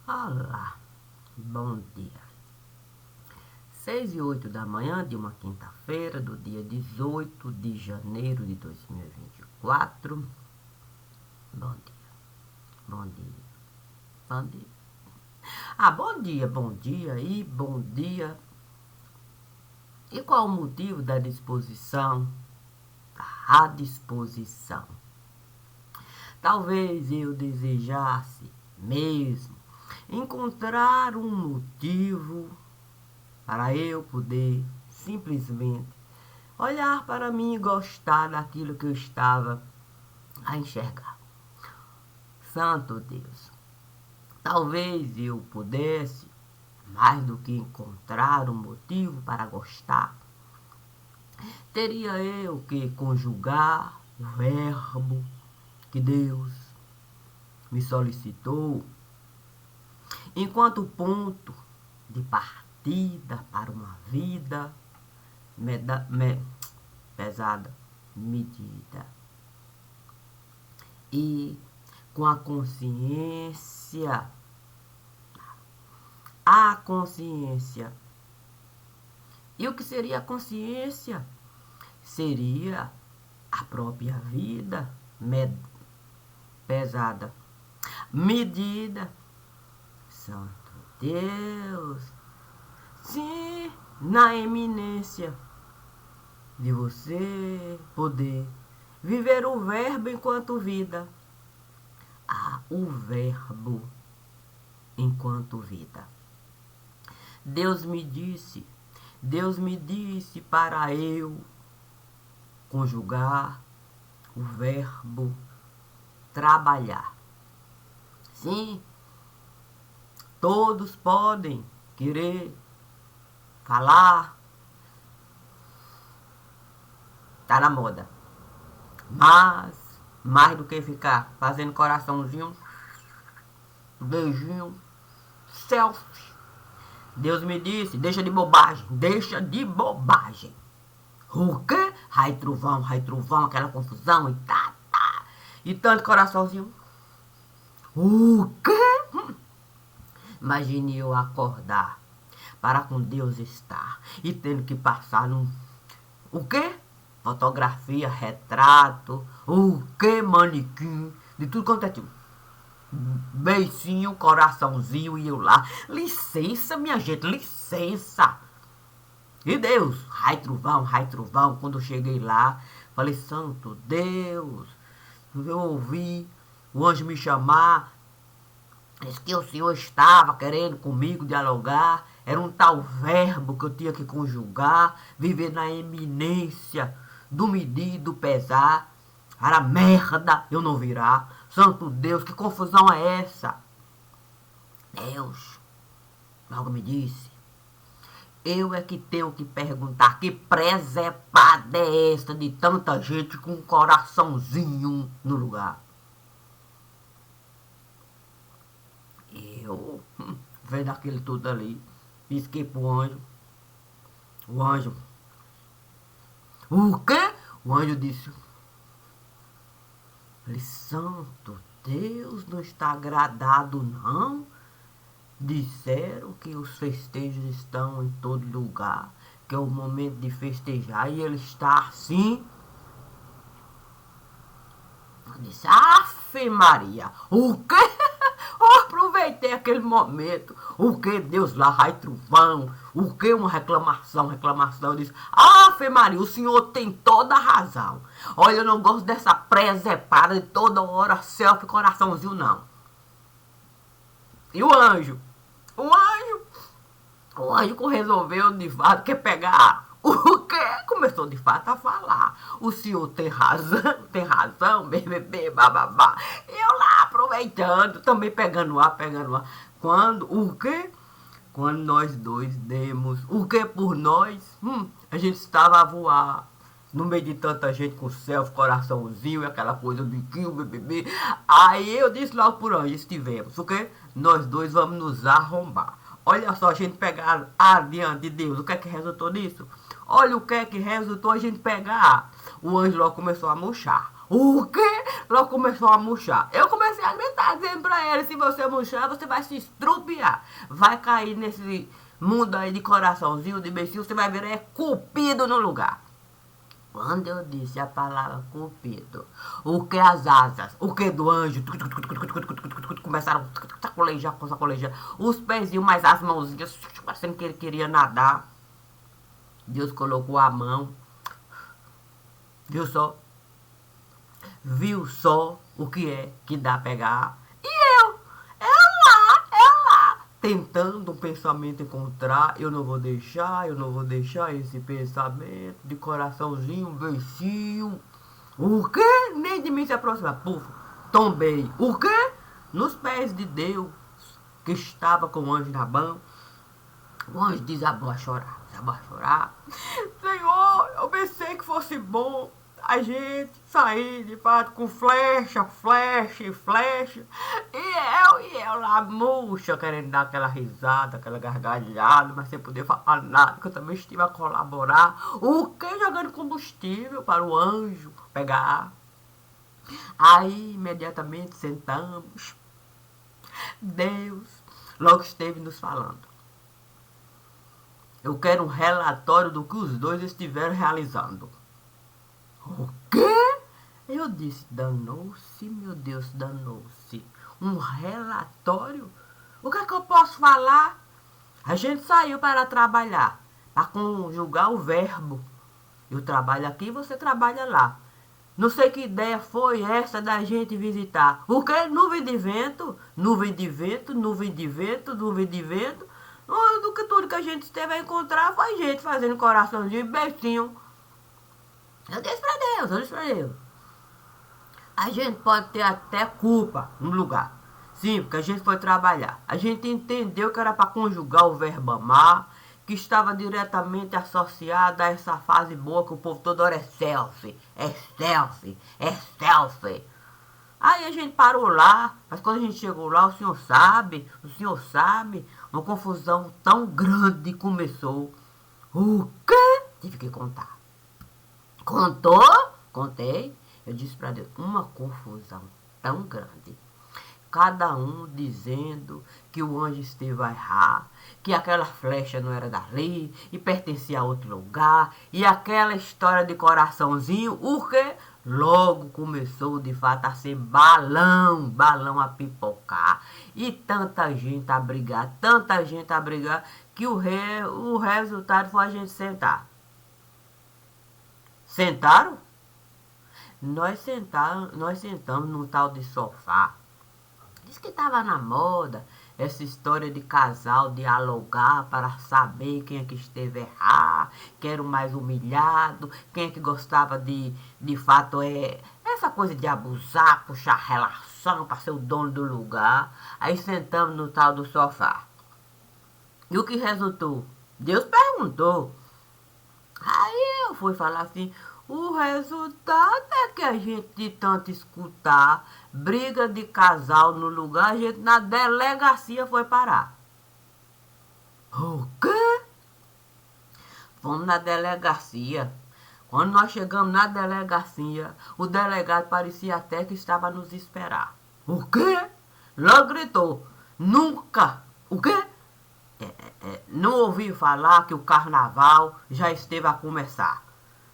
Olá, bom dia. 6h08 da manhã de uma quinta-feira, do dia 18 de janeiro de 2024. Bom dia, bom dia, bom dia. Bom dia e bom dia. E qual o motivo da disposição? A disposição. Talvez eu desejasse mesmo encontrar um motivo para eu poder simplesmente olhar para mim e gostar daquilo que eu estava a enxergar. Santo Deus, talvez eu pudesse, mais do que encontrar um motivo para gostar, teria eu que conjugar o verbo que Deus me solicitou enquanto ponto de partida para uma vida pesada, medida. E com a consciência, E o que seria a consciência? Seria a própria vida pesada, medida. Santo Deus, sim, na eminência de você poder viver o verbo enquanto vida. O verbo enquanto vida. Deus me disse para eu conjugar o verbo trabalhar. Sim, todos podem querer falar, tá na moda, mas mais do que ficar fazendo coraçãozinho, beijinho, selfie, Deus me disse, deixa de bobagem. O quê? Rai trovão, aquela confusão e tá. E tanto coraçãozinho. O quê? Imagine eu acordar para com Deus estar e tendo que passar num... O quê? Fotografia, retrato, o quê? Manequim, de tudo quanto é tipo. Beicinho, coraçãozinho e eu lá. Licença, minha gente, licença. E Deus, rai trovão. Quando eu cheguei lá, falei, santo Deus, eu ouvi o anjo me chamar. Disse que o Senhor estava querendo comigo dialogar. Era um tal verbo que eu tinha que conjugar, viver na eminência do medir, do pesar. Era merda eu não virar. Santo Deus, que confusão é essa? Deus logo me disse, eu é que tenho que perguntar, que presepada é esta de tanta gente com um coraçãozinho no lugar? Eu, vendo aquele tudo ali, pisquei pro anjo. O anjo, o quê? O anjo disse, santo Deus, não está agradado não? Disseram que os festejos estão em todo lugar, que é o momento de festejar, e ele está assim. Eu disse, Ave Maria, o quê? Eu aproveitei aquele momento. O que Deus lá, rai trovão? O que uma reclamação? Eu disse, Ave Maria, o senhor tem toda a razão. Olha, eu não gosto dessa presepada de toda hora selfie, coraçãozinho, não. E o anjo? O anjo resolveu de fato que pegar o que? Começou de fato a falar. O senhor tem razão, bebê, bababá. E eu lá aproveitando, também pegando ar. Quando, o que? Quando nós dois demos o que por nós, a gente estava a voar. No meio de tanta gente com selfie, coraçãozinho e aquela coisa, biquinho, bebê. Aí eu disse logo por onde estivemos, o que? Nós dois vamos nos arrombar. Olha só, a gente pegar adiante de Deus. O que é que resultou nisso? Olha o que é que resultou a gente pegar. O anjo logo começou a murchar. O quê? Logo começou a murchar. Eu comecei a gritar, dizendo pra ele, se você murchar, você vai se estrupiar. Vai cair nesse mundo aí de coraçãozinho, de beicinho, você vai virar cupido no lugar. Quando eu disse a palavra cupido, o que as asas, o que do anjo, começaram a sacolejar, sacolejar. Os pezinhos, mais as mãozinhas, parecendo que ele queria nadar. Deus colocou a mão, viu só? Viu só o que é que dá a pegar. E eu lá, tentando um pensamento encontrar. Eu não vou deixar esse pensamento de coraçãozinho, beicinho. O quê? Nem de mim se aproximar. Puf, tombei. O quê? Nos pés de Deus, que estava com o anjo na mão. O anjo desabou a chorar, desabou a chorar. Senhor, eu pensei que fosse bom a gente sair de fato com flecha, flecha, flecha. E eu lá murcha, querendo dar aquela risada, aquela gargalhada, mas sem poder falar nada, que eu também estive a colaborar. O que? Jogando combustível para o anjo pegar. Aí, imediatamente, sentamos. Deus logo esteve nos falando. Eu quero um relatório do que os dois estiveram realizando. O quê? Eu disse, danou-se, meu Deus, danou-se. Um relatório? O que é que eu posso falar? A gente saiu para trabalhar, para conjugar o verbo. Eu trabalho aqui, você trabalha lá. Não sei que ideia foi essa da gente visitar. O que? Nuvem de vento? Nuvem de vento, nuvem de vento, nuvem de vento. Do que tudo que a gente esteve a encontrar foi gente fazendo coraçãozinho e beijinho. Eu disse pra Deus, eu disse pra Deus. A gente pode ter até culpa no lugar. Sim, porque a gente foi trabalhar. A gente entendeu que era para conjugar o verbo amar, que estava diretamente associado a essa fase boa que o povo toda hora é selfie, é selfie, é selfie. Aí a gente parou lá, mas quando a gente chegou lá, o senhor sabe, uma confusão tão grande começou. O quê? Tive que contar. Contou? Contei. Eu disse para Deus, uma confusão tão grande. Cada um dizendo que o anjo esteve a errar, que aquela flecha não era dali e pertencia a outro lugar, e aquela história de coraçãozinho, o que logo começou de fato a ser balão a pipocar. E tanta gente a brigar, que o resultado foi a gente sentar. Sentaram? Nós sentamos num tal de sofá. Diz que estava na moda essa história de casal dialogar para saber quem é que esteve errado, quem era o mais humilhado, quem é que gostava de fato, essa coisa de abusar, puxar relação para ser o dono do lugar. Aí sentamos no tal do sofá. E o que resultou? Deus perguntou. Aí eu fui falar assim, o resultado é que a gente, de tanto escutar briga de casal no lugar, a gente na delegacia foi parar. O quê? Fomos na delegacia. Quando nós chegamos na delegacia, o delegado parecia até que estava a nos esperar. O quê? Logo gritou, nunca. O quê? Não ouvi falar que o carnaval já esteve a começar.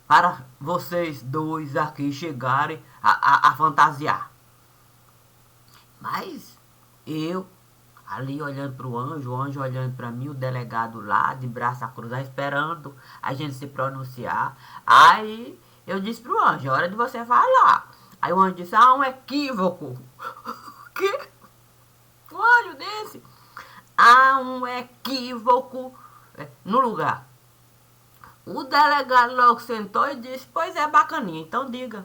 Para vocês dois aqui chegarem a fantasiar. Mas eu, ali olhando para o anjo olhando para mim, o delegado lá, de braço a cruzar, esperando a gente se pronunciar. Aí eu disse para o anjo, é hora de você falar. Aí o anjo disse, um equívoco. O quê? Um anjo desse? Há um equívoco no lugar. O delegado logo sentou e disse, pois é, bacaninha, então diga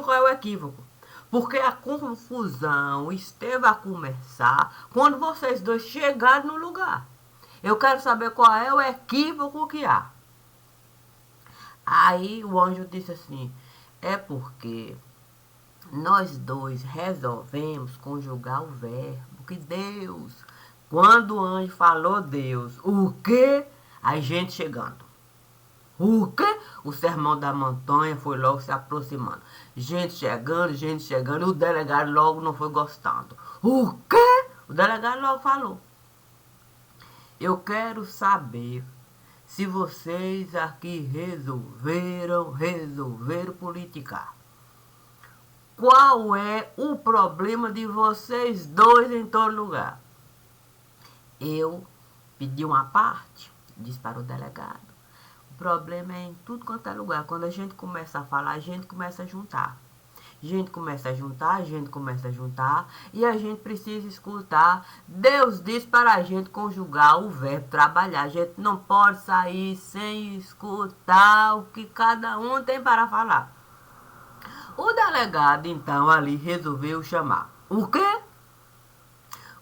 qual é o equívoco. Porque a confusão esteve a começar quando vocês dois chegaram no lugar. Eu quero saber qual é o equívoco que há. Aí o anjo disse assim, é porque nós dois resolvemos conjugar o verbo que Deus. Quando o anjo falou Deus, o quê? A gente chegando. O quê? O sermão da montanha foi logo se aproximando. Gente chegando, e o delegado logo não foi gostando. O quê? O delegado logo falou. Eu quero saber se vocês aqui resolveram politicar. Qual é o problema de vocês dois em todo lugar? Eu pedi uma parte, disse para o delegado. O problema é em tudo quanto é lugar. Quando a gente começa a falar, a gente começa a juntar. Gente começa a juntar, e a gente precisa escutar. Deus diz para a gente conjugar o verbo trabalhar. A gente não pode sair sem escutar o que cada um tem para falar. O delegado, então, ali resolveu chamar o quê?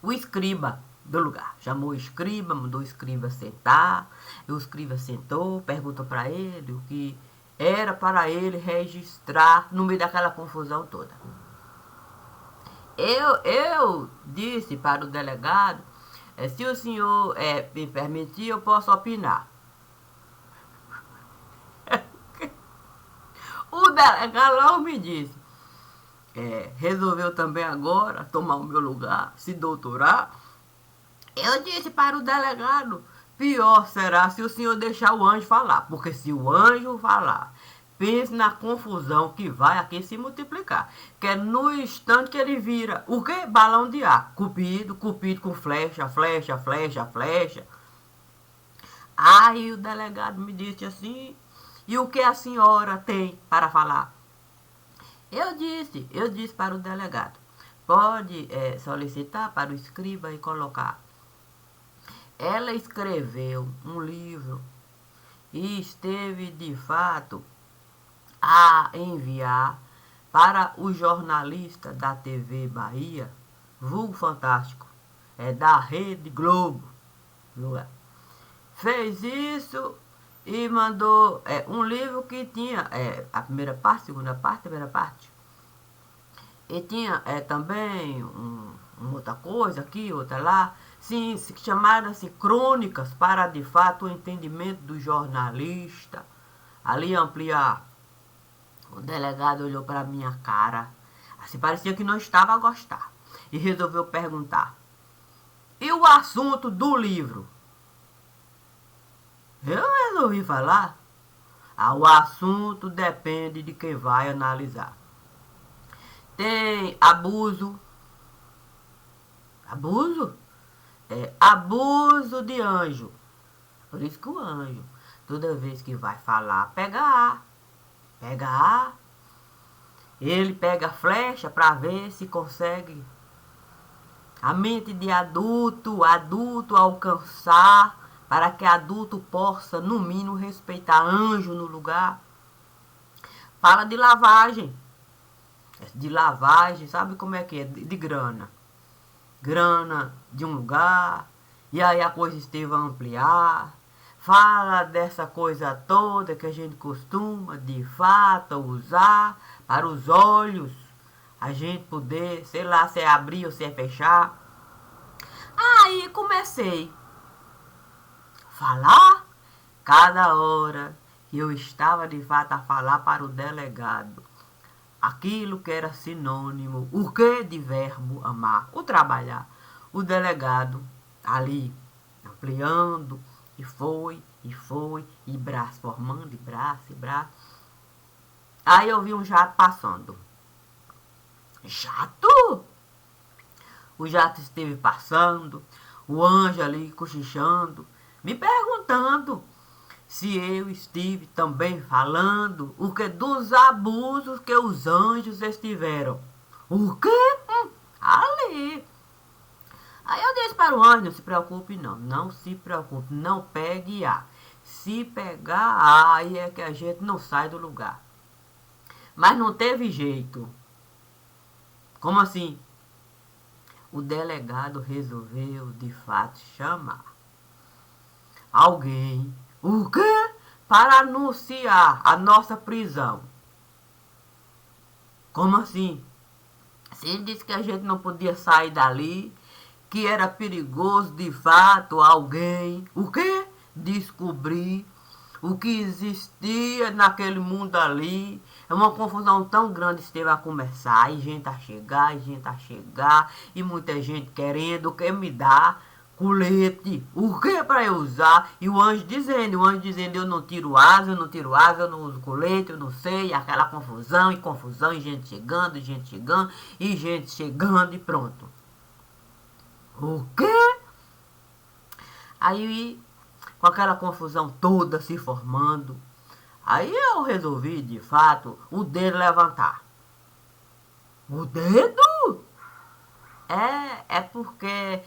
O escriba do lugar. Chamou o escriba, mandou o escriba sentar. E o escriba sentou, perguntou para ele o que era para ele registrar no meio daquela confusão toda. Eu disse para o delegado, se o senhor me permitir, eu posso opinar. O delegado logo me disse, resolveu também agora tomar o meu lugar, se doutorar. Eu disse para o delegado, pior será se o senhor deixar o anjo falar, porque se o anjo falar, pense na confusão que vai aqui se multiplicar. Que é no instante que ele vira, o que? Balão de ar. Cupido com flecha. Aí o delegado me disse assim, e o que a senhora tem para falar? Eu disse para o delegado, pode solicitar para o escriba e colocar. Ela escreveu um livro e esteve de fato a enviar para o jornalista da TV Bahia, vulgo fantástico, da Rede Globo. Fez isso e mandou um livro que tinha a primeira parte, segunda parte, terceira parte. E tinha também uma outra coisa aqui, outra lá, sim, chamada-se Crônicas para, de fato, o entendimento do jornalista. Ali ampliar. O delegado olhou para minha cara, assim parecia que não estava a gostar, e resolveu perguntar, e o assunto do livro? Eu resolvi falar, o assunto depende de quem vai analisar. Tem abuso de anjo. Por isso que o anjo, toda vez que vai falar, pega A. Ele pega a flecha para ver se consegue a mente de adulto alcançar, para que adulto possa, no mínimo, respeitar anjo no lugar. Fala de lavagem. Sabe como é que é? De grana. Grana de um lugar, e aí a coisa esteve a ampliar. Fala dessa coisa toda que a gente costuma, de fato, usar para os olhos. A gente poder, sei lá, se é abrir ou se é fechar. Aí comecei a falar cada hora que eu estava de fato a falar para o delegado. Aquilo que era sinônimo, o que de verbo amar, o trabalhar. O delegado ali ampliando, e foi, e braço formando, e braço. Aí eu vi um jato passando. Jato? O jato esteve passando, o anjo ali cochichando, me perguntando se eu estive também falando o que dos abusos que os anjos estiveram. O quê? Ali. Aí eu disse para o anjo, não se preocupe não se preocupe, não pegue A. Se pegar A, aí é que a gente não sai do lugar. Mas não teve jeito. Como assim? O delegado resolveu, de fato, chamar alguém. O quê? Para anunciar a nossa prisão. Como assim? Se ele disse que a gente não podia sair dali, que era perigoso, de fato, alguém, o quê? Descobrir o que existia naquele mundo ali. É uma confusão tão grande, esteve a começar, e gente a chegar, e gente a chegar, e muita gente querendo, o que me dá colete, o que para eu usar? E o anjo dizendo, eu não tiro asa, eu não tiro asa, eu não uso colete, eu não sei, e aquela confusão, e gente chegando, e gente chegando, e gente chegando, e pronto. O quê? Aí, com aquela confusão toda se formando, aí eu resolvi, de fato, o dedo levantar. O dedo? É porque,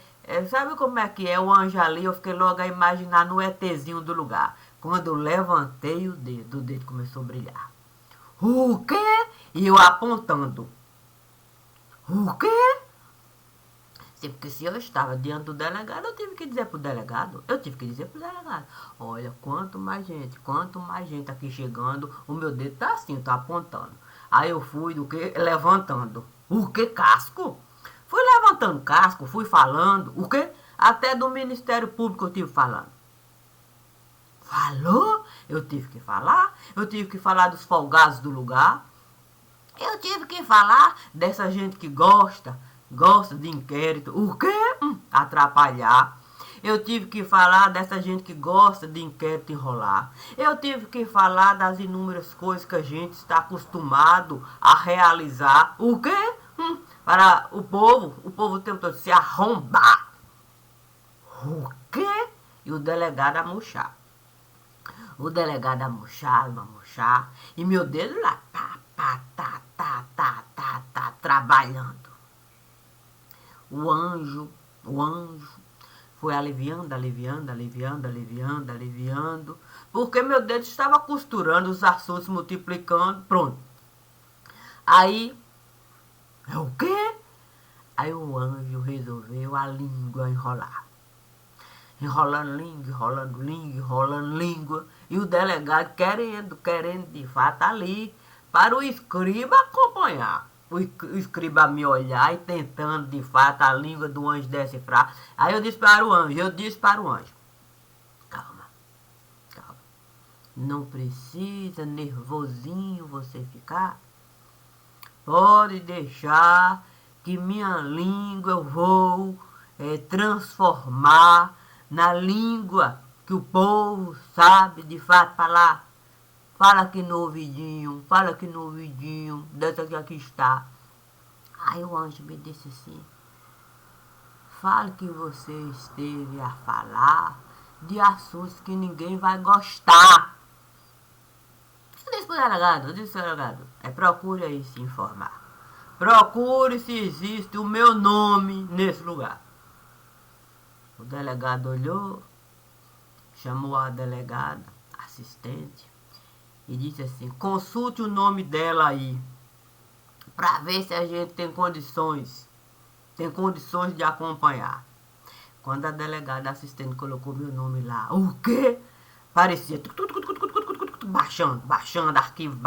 sabe como é que é o anjo ali? Eu fiquei logo a imaginar no ETzinho do lugar. Quando eu levantei o dedo começou a brilhar. O quê? E eu apontando. O quê? Porque se eu estava diante do delegado, eu tive que dizer pro delegado. Olha, quanto mais gente aqui chegando, o meu dedo tá assim, tá apontando. Aí eu fui do que? Levantando. O que? Casco? Fui levantando casco, fui falando. O que? Até do Ministério Público eu tive falando. Falou? Eu tive que falar. Eu tive que falar dos folgados do lugar. Eu tive que falar dessa gente que gosta de inquérito. O quê? Atrapalhar. Eu tive que falar dessa gente que gosta de inquérito enrolar. Eu tive que falar das inúmeras coisas que a gente está acostumado a realizar. O quê? Para o povo tentou se arrombar. O quê? E o delegado a murchar. O delegado a murchar. E meu dedo lá, trabalhando. O anjo foi aliviando, porque meu dedo estava costurando, os assuntos multiplicando, pronto. Aí, é o quê? Aí o anjo resolveu a língua enrolar. Enrolando língua, e o delegado querendo de fato ali, para o escriba acompanhar. O escriba me olhar e tentando de fato a língua do anjo decifrar. Aí eu disse para o anjo, calma, não precisa nervosinho você ficar. Pode deixar que minha língua eu vou transformar na língua que o povo sabe de fato falar. Fala aqui no ouvidinho, dessa que aqui está. Aí o anjo me disse assim, fale que você esteve a falar de assuntos que ninguém vai gostar. Eu disse pro delegado, procure aí se informar. Procure se existe o meu nome nesse lugar. O delegado olhou, chamou a delegada, assistente, e disse assim, consulte o nome dela aí, para ver se a gente tem condições de acompanhar. Quando a delegada assistente colocou meu nome lá, o quê? Parecia baixando, arquivo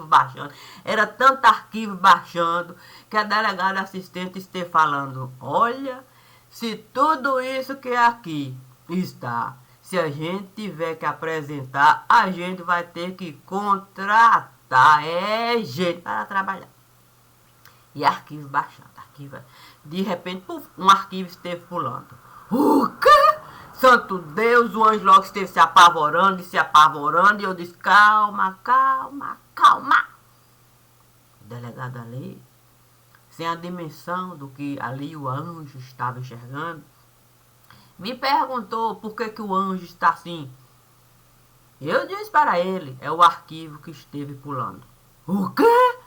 baixando. Era tanto arquivo baixando que a delegada assistente esteve falando, olha, se tudo isso que é aqui está, se a gente tiver que apresentar, a gente vai ter que contratar gente para trabalhar. E arquivo baixando, de repente, um arquivo esteve pulando. O quê? Santo Deus, o anjo logo esteve se apavorando, e eu disse, calma. O delegado ali, sem a dimensão do que ali o anjo estava enxergando, me perguntou por que o anjo está assim. Eu disse para ele, é o arquivo que esteve pulando. O quê?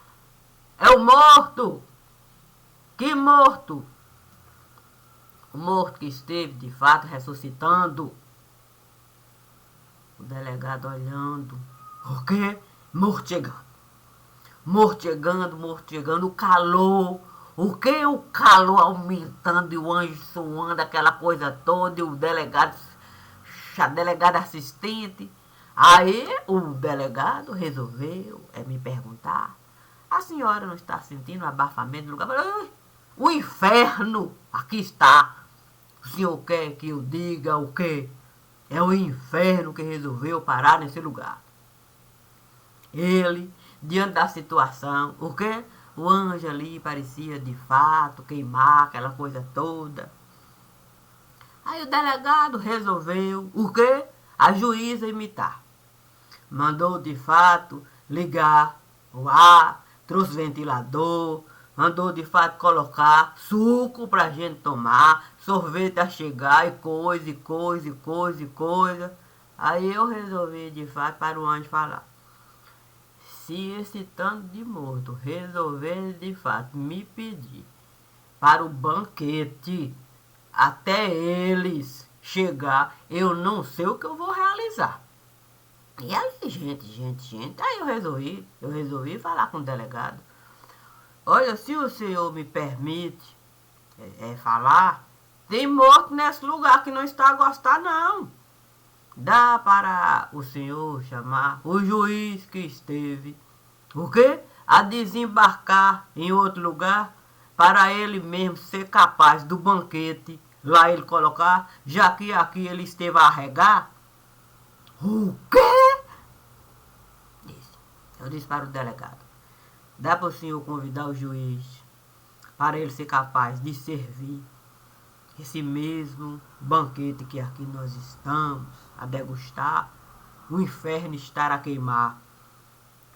É o morto! Que morto? O morto que esteve, de fato, ressuscitando. O delegado olhando. O quê? Morto chegando. O calor. O que? O calor aumentando e o anjo suando, aquela coisa toda. E o delegado, a delegada assistente. Aí o delegado resolveu me perguntar. A senhora não está sentindo abafamento do lugar? O inferno aqui está. O senhor quer que eu diga o quê? É o inferno que resolveu parar nesse lugar. Ele, diante da situação, o quê? O anjo ali parecia de fato queimar aquela coisa toda. Aí o delegado resolveu, o quê? A juíza imitar. Mandou de fato ligar o ar, trouxe ventilador, mandou de fato colocar suco pra gente tomar, sorvete a chegar e coisa, e coisa, e coisa, e coisa. Aí eu resolvi de fato para o anjo falar. Se esse tanto de morto resolver de fato me pedir para o banquete até eles chegar, eu não sei o que eu vou realizar. E aí, gente. Aí eu resolvi falar com o delegado. Olha, se o senhor me permite falar, tem morto nesse lugar que não está a gostar, não. Dá para o senhor chamar o juiz que esteve, o quê? A desembarcar em outro lugar, para ele mesmo ser capaz do banquete, lá ele colocar, já que aqui ele esteve a regar. O quê? Eu disse para o delegado. Dá para o senhor convidar o juiz para ele ser capaz de servir esse mesmo banquete que aqui nós estamos a degustar, o inferno estar a queimar.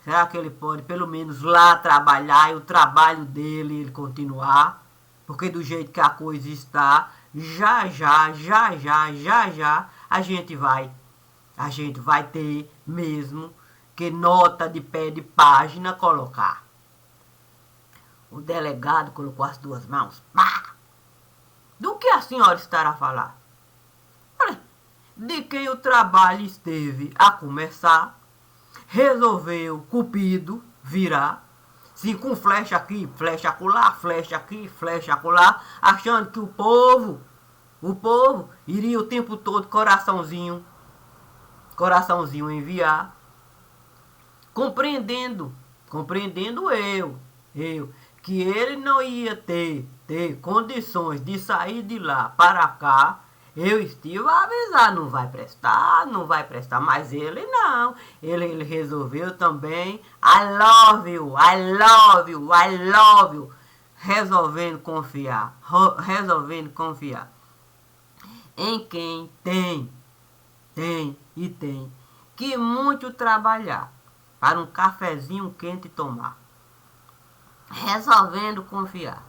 Será que ele pode pelo menos lá trabalhar e o trabalho dele ele continuar? Porque do jeito que a coisa está, já a gente vai ter mesmo que nota de pé de página colocar. O delegado colocou as duas mãos. Pá! Do que a senhora estará a falar? De quem o trabalho esteve a começar, resolveu Cupido virar, sim, com flecha aqui, flecha acolá, flecha aqui, flecha acolá, achando que o povo iria o tempo todo coraçãozinho enviar, compreendendo eu, que ele não ia ter condições de sair de lá para cá. Eu estive a avisar, não vai prestar, mas ele não. Ele resolveu também, I love you, resolvendo confiar em quem tem que muito trabalhar para um cafezinho quente tomar. Resolvendo confiar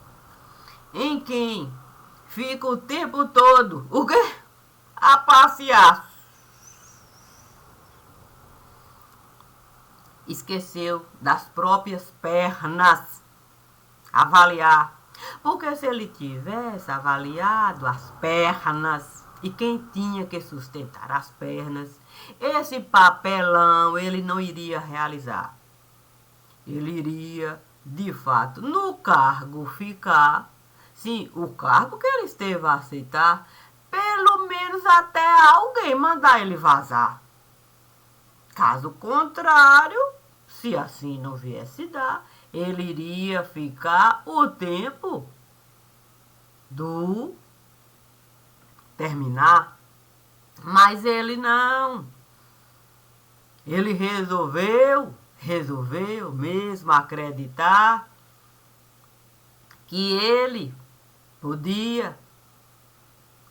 em quem fica o tempo todo, o quê? A passear. Esqueceu das próprias pernas avaliar. Porque se ele tivesse avaliado as pernas e quem tinha que sustentar as pernas, esse papelão ele não iria realizar. Ele iria, de fato, no cargo ficar. Sim, o cargo que ele esteve a aceitar, pelo menos até alguém mandar ele vazar. Caso contrário, se assim não viesse dar, ele iria ficar o tempo do terminar. Mas ele não. Ele resolveu mesmo acreditar que ele podia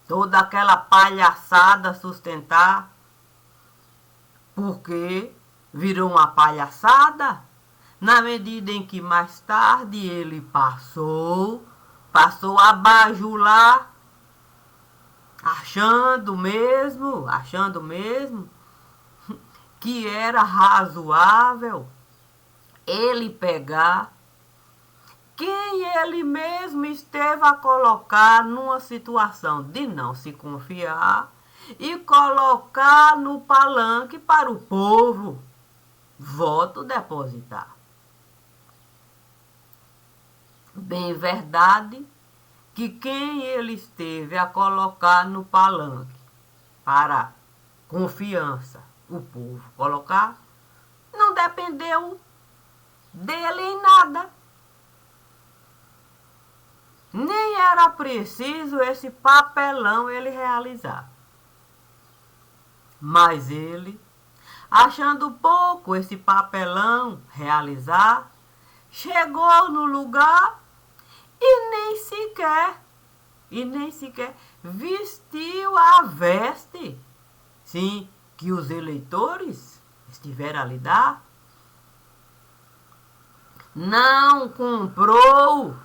toda aquela palhaçada sustentar, porque virou uma palhaçada na medida em que mais tarde ele passou a bajular, achando mesmo que era razoável ele pegar quem ele mesmo esteve a colocar numa situação de não se confiar e colocar no palanque para o povo voto depositar. Bem verdade que quem ele esteve a colocar no palanque para confiança o povo colocar, não dependeu dele em nada. Nem era preciso esse papelão ele realizar. Mas ele, achando pouco esse papelão realizar, chegou no lugar e nem sequer vestiu a veste, sim, que os eleitores estiveram a lhe dar. Não comprou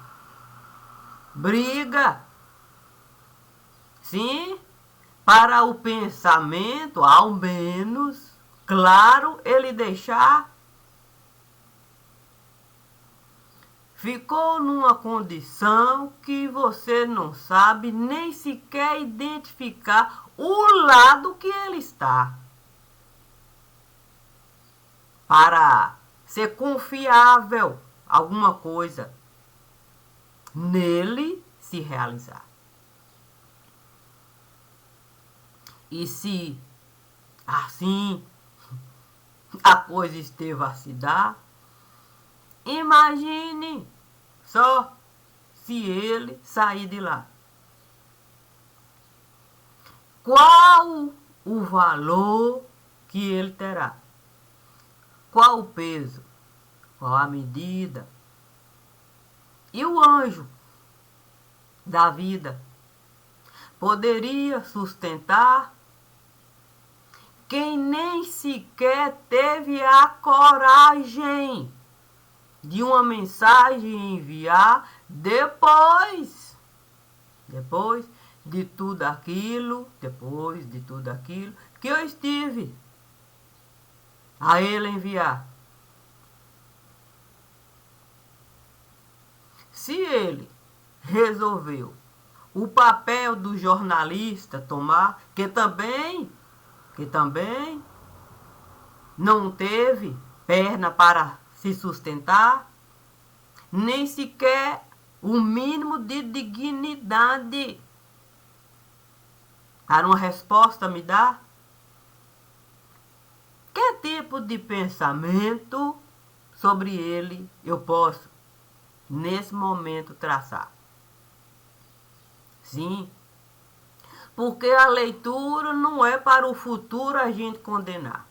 briga, sim, para o pensamento, ao menos, claro, ele deixar. Ficou numa condição que você não sabe nem sequer identificar o lado que ele está. Para ser confiável, alguma coisa nele se realizar. E se assim a coisa esteve a se dar, imagine só se ele sair de lá. Qual o valor que ele terá? Qual o peso? Qual a medida? E o anjo da vida poderia sustentar quem nem sequer teve a coragem de uma mensagem enviar depois de tudo aquilo que eu estive a ele enviar. Se ele resolveu o papel do jornalista tomar, que também não teve perna para se sustentar, nem sequer o mínimo de dignidade para uma resposta me dar. Que tipo de pensamento sobre ele eu posso, nesse momento, traçar? Sim, porque a leitura não é para o futuro a gente condenar.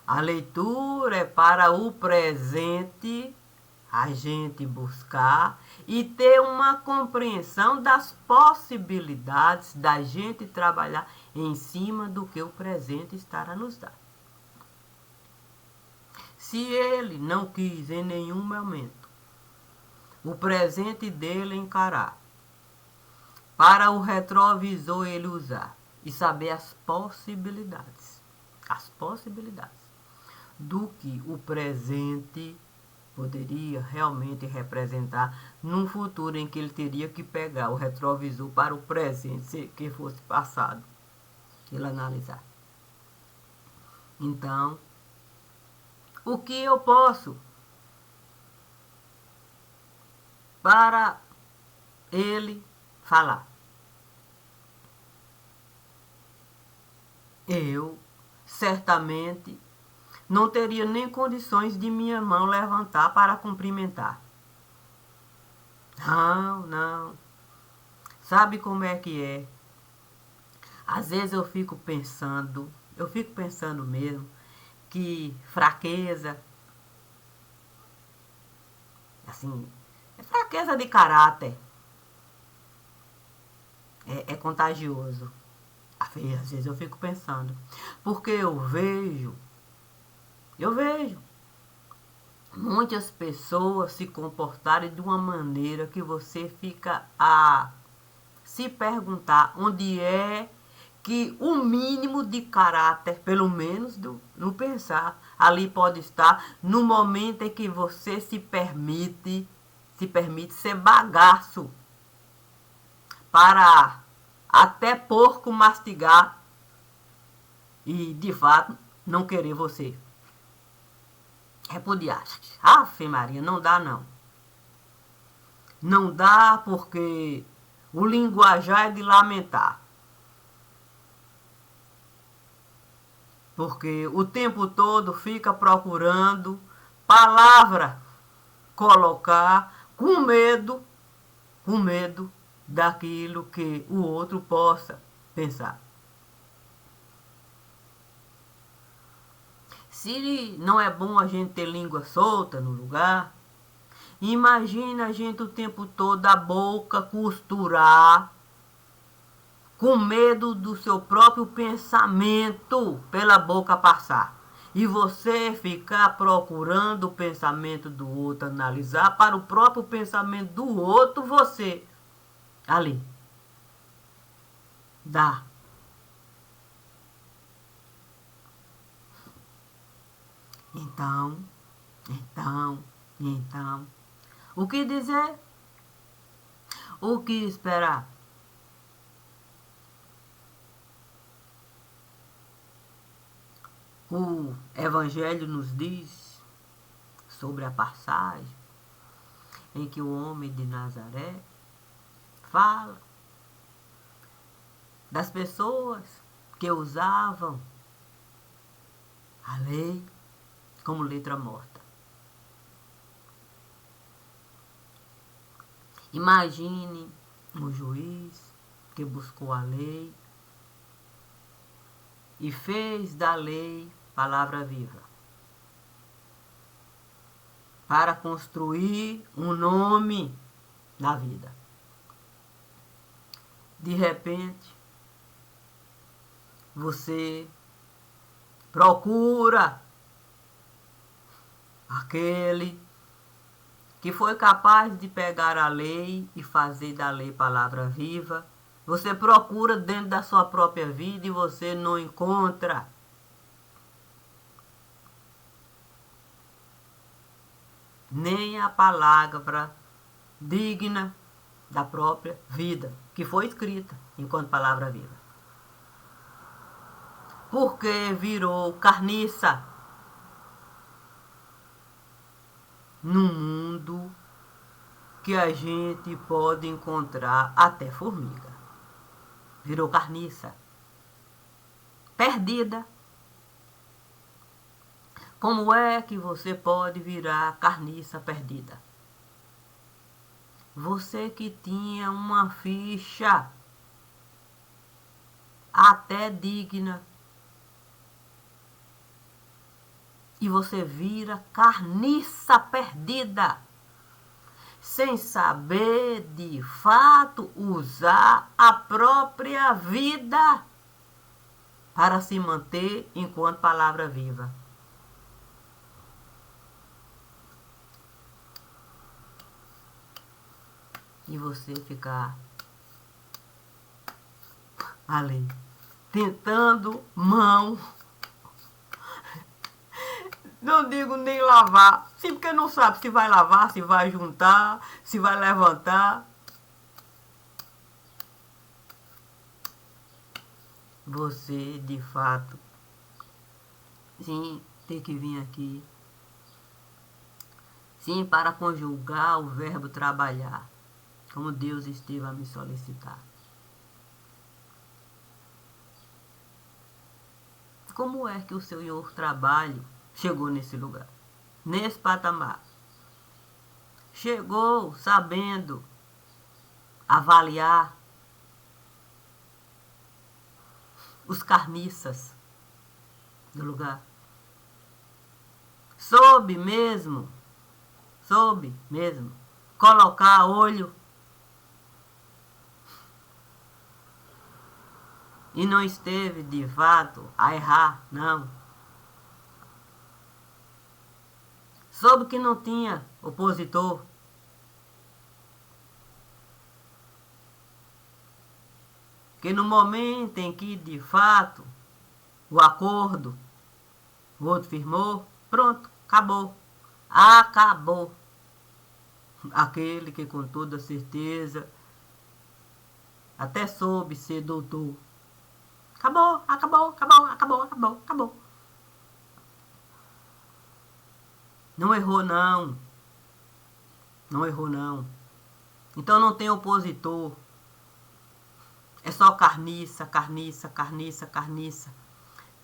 A leitura é para o presente a gente buscar e ter uma compreensão das possibilidades da gente trabalhar em cima do que o presente estará nos dar. Se ele não quis em nenhum momento o presente dele encarar, para o retrovisor ele usar e saber as possibilidades do que o presente poderia realmente representar num futuro em que ele teria que pegar o retrovisor para o presente, se que fosse passado, ele analisar. Então, o que eu posso para ele falar? Eu certamente não teria nem condições de minha mão levantar para cumprimentar. Não. Sabe como é que é? Às vezes eu fico pensando mesmo, que fraqueza, assim, é fraqueza de caráter, é contagioso. Às vezes eu fico pensando, porque eu vejo muitas pessoas se comportarem de uma maneira que você fica a se perguntar onde é que o mínimo de caráter, pelo menos no pensar, ali pode estar no momento em que você se permite ser bagaço para até porco mastigar e de fato não querer você. Repudiar. Afe Maria, não dá não. Não dá porque o linguajar é de lamentar. Porque o tempo todo fica procurando palavra colocar com medo daquilo que o outro possa pensar. Se não é bom a gente ter língua solta no lugar, imagina a gente o tempo todo a boca costurar, com medo do seu próprio pensamento pela boca passar. E você ficar procurando o pensamento do outro, analisar para o próprio pensamento do outro você ali. Dá. Então, o que dizer? O que esperar? O Evangelho nos diz sobre a passagem em que o homem de Nazaré fala das pessoas que usavam a lei como letra morta. Imagine um juiz que buscou a lei e fez da lei palavra viva para construir um nome na vida. De repente, você procura aquele que foi capaz de pegar a lei e fazer da lei palavra viva. Você procura dentro da sua própria vida e você não encontra. Nem a palavra digna da própria vida, que foi escrita enquanto palavra viva. Porque virou carniça num mundo que a gente pode encontrar até formiga. Virou carniça. Perdida. Como é que você pode virar carniça perdida? Você que tinha uma ficha até digna e você vira carniça perdida, sem saber de fato usar a própria vida para se manter enquanto palavra viva. E você ficar ali, tentando mão. Não digo nem lavar, sim, porque não sabe se vai lavar, se vai juntar, se vai levantar. Você, de fato, sim, tem que vir aqui. Sim, para conjugar o verbo trabalhar, como Deus esteve a me solicitar. Como é que o Senhor trabalho chegou nesse lugar, nesse patamar? Chegou sabendo avaliar os carniças do lugar. Soube mesmo colocar olho e não esteve de fato a errar, não. Soube que não tinha opositor. Que no momento em que de fato o acordo o outro firmou, pronto, acabou. Acabou. Aquele que com toda certeza até soube ser doutor. Acabou. Não errou não. Então não tem opositor. É só carniça.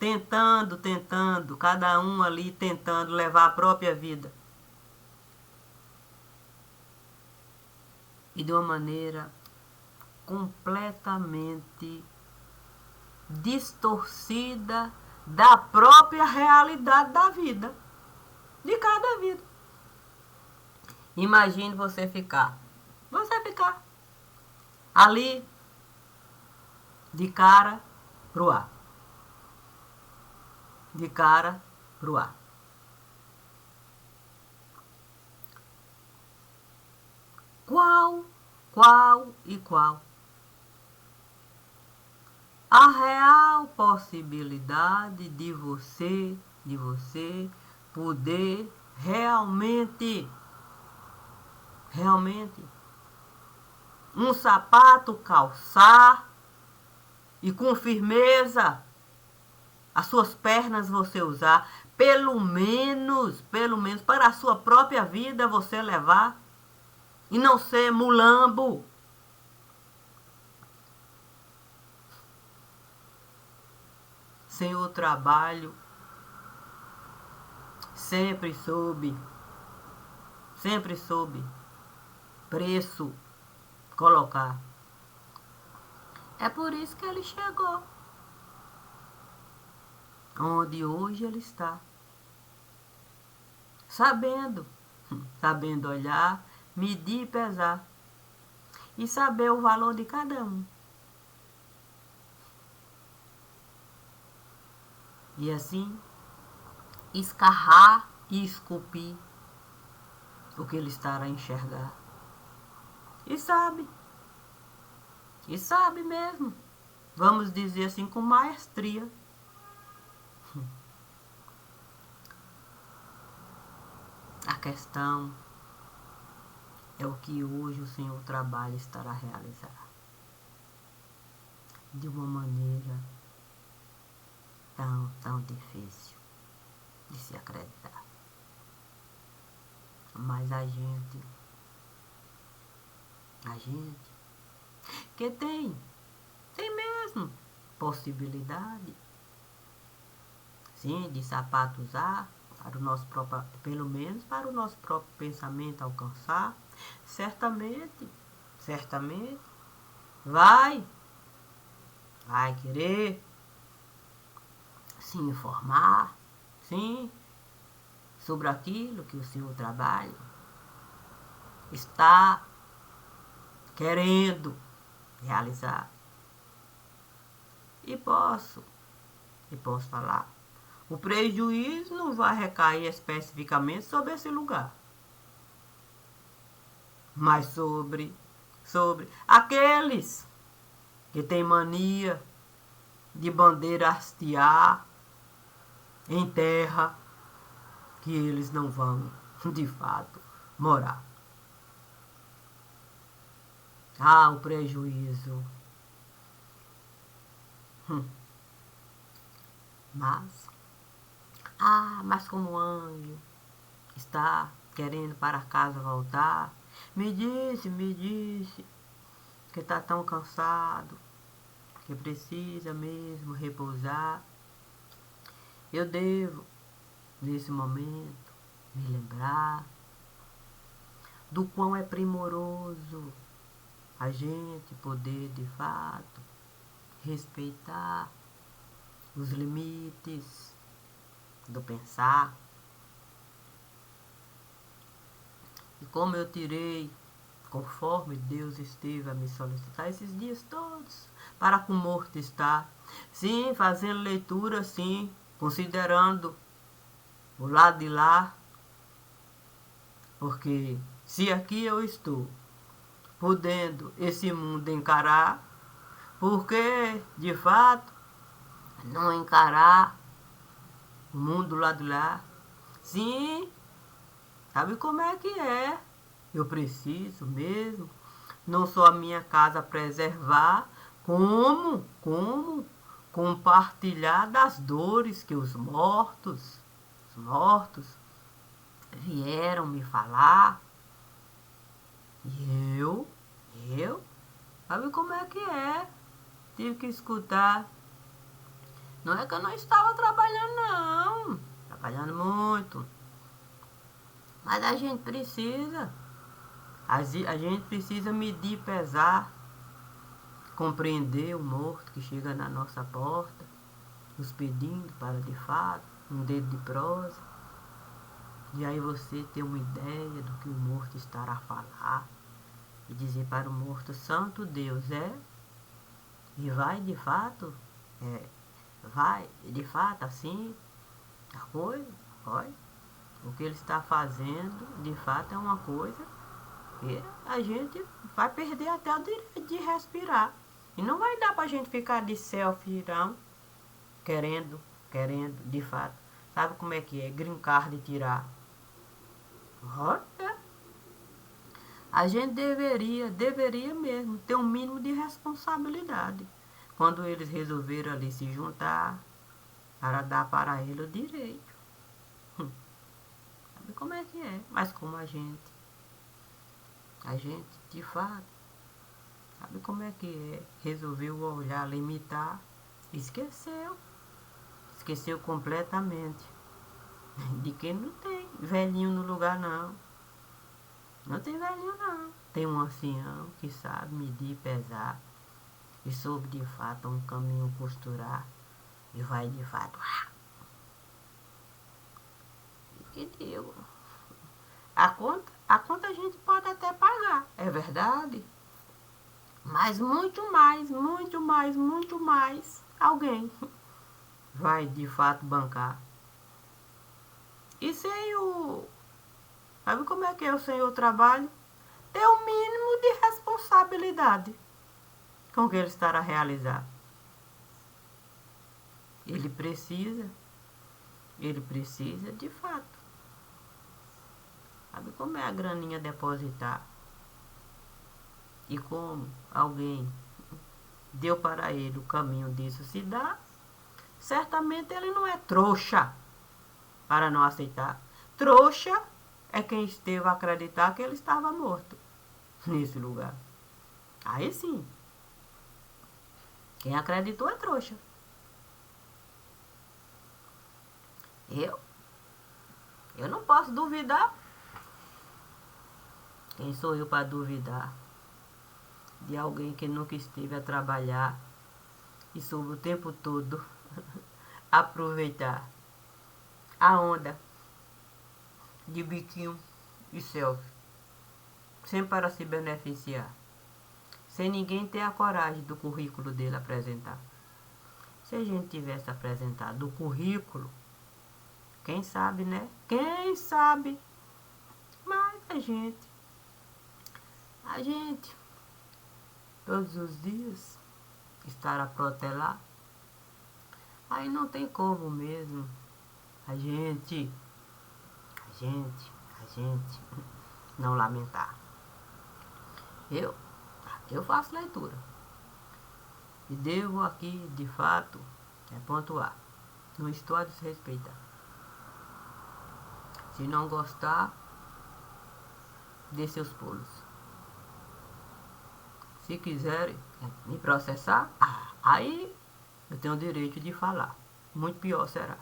Tentando, cada um ali tentando levar a própria vida. E de uma maneira completamente distorcida da própria realidade da vida, de cada vida. Imagine você ficar ali de cara pro ar, de cara pro ar. Qual a real possibilidade de você poder realmente um sapato calçar e com firmeza as suas pernas você usar, pelo menos para a sua própria vida você levar e não ser mulambo. Sem o trabalho, sempre soube preço colocar. É por isso que ele chegou onde hoje ele está. Sabendo olhar, medir e pesar. E saber o valor de cada um. E assim, escarrar e esculpir o que ele está a enxergar. E sabe mesmo. Vamos dizer assim, com maestria. A questão é o que hoje o Senhor trabalha estará a realizar. De uma maneira tão difícil de se acreditar. Mas a gente que tem mesmo possibilidade, sim, de sapato usar, para o nosso próprio, pelo menos para o nosso próprio pensamento alcançar, certamente vai querer se informar, sim, sobre aquilo que o Senhor trabalha, está querendo realizar. E posso falar. O prejuízo não vai recair especificamente sobre esse lugar, mas sobre aqueles que têm mania de bandeira hastear em terra que eles não vão, de fato, morar. O prejuízo. Mas como o anjo está querendo para casa voltar, me disse que está tão cansado, que precisa mesmo repousar. Eu devo, nesse momento, me lembrar do quão é primoroso a gente poder, de fato, respeitar os limites do pensar. E como eu tirei, conforme Deus esteve a me solicitar esses dias todos, para com o morto estar, sim, fazendo leitura, sim, considerando o lado de lá, porque se aqui eu estou podendo esse mundo encarar, porque de fato não encarar o mundo lá de lá? Sim, sabe como é que é? Eu preciso mesmo, não só a minha casa preservar, como compartilhar das dores que os mortos vieram me falar. E eu, sabe como é que é? Tive que escutar. Não é que eu não estava trabalhando, não. Trabalhando muito. Mas a gente precisa. A gente precisa medir, pesar, compreender o morto que chega na nossa porta. nos pedindo para, de fato, um dedo de prosa. E aí você ter uma ideia do que o morto estará a falar. E dizer para o morto, santo Deus, e vai de fato, vai de fato assim, a coisa, olha, o que ele está fazendo, de fato é uma coisa que a gente vai perder até o direito de respirar. E não vai dar pra gente ficar de selfie, não, querendo, de fato. Sabe como é que é? Green card tirar. Olha, a gente deveria mesmo ter um mínimo de responsabilidade. Quando eles resolveram ali se juntar, para dar para ele o direito. Sabe como é que é? Mas como a gente, de fato, sabe como é que é? Resolveu olhar, limitar, esqueceu. Esqueceu completamente de que não tem velhinho no lugar, não. Não tem velhinho, não. Tem um ancião que sabe medir, pesar e soube de fato um caminho costurar e vai de fato. E digo, a conta a gente pode até pagar, é verdade. Mas muito mais alguém vai de fato bancar. E sem o. Sabe como é que é o senhor trabalho? Ter o mínimo de responsabilidade com o que ele estará a realizar. Ele precisa de fato. Sabe como é a graninha depositar? E como alguém deu para ele o caminho disso se dar, certamente ele não é trouxa para não aceitar. Trouxa é quem esteve a acreditar que ele estava morto nesse lugar. Aí sim, quem acreditou é trouxa. Eu não posso duvidar. Quem sou eu para duvidar de alguém que nunca esteve a trabalhar e soube o tempo todo aproveitar a onda de biquinho e selfie, sempre para se beneficiar, sem ninguém ter a coragem do currículo dele apresentar. Se a gente tivesse apresentado o currículo, quem sabe, né? Quem sabe? Mas a gente, todos os dias, estar a protelar, aí não tem como mesmo. A gente não lamentar. Eu faço leitura. E devo aqui, de fato, pontuar. Não estou a desrespeitar. Se não gostar, dê seus pulos. Se quiserem me processar, aí eu tenho o direito de falar. Muito pior será.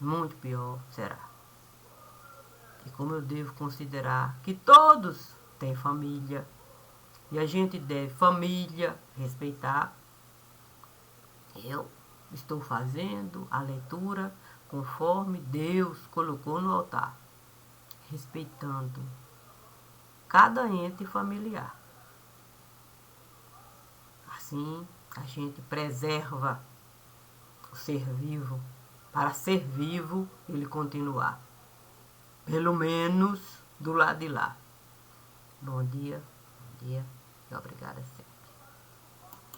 Muito pior será. E como eu devo considerar que todos têm família, e a gente deve família respeitar, eu estou fazendo a leitura conforme Deus colocou no altar, respeitando cada ente familiar. Assim, a gente preserva o ser vivo, para ser vivo ele continuar. Pelo menos do lado de lá. Bom dia e obrigada sempre.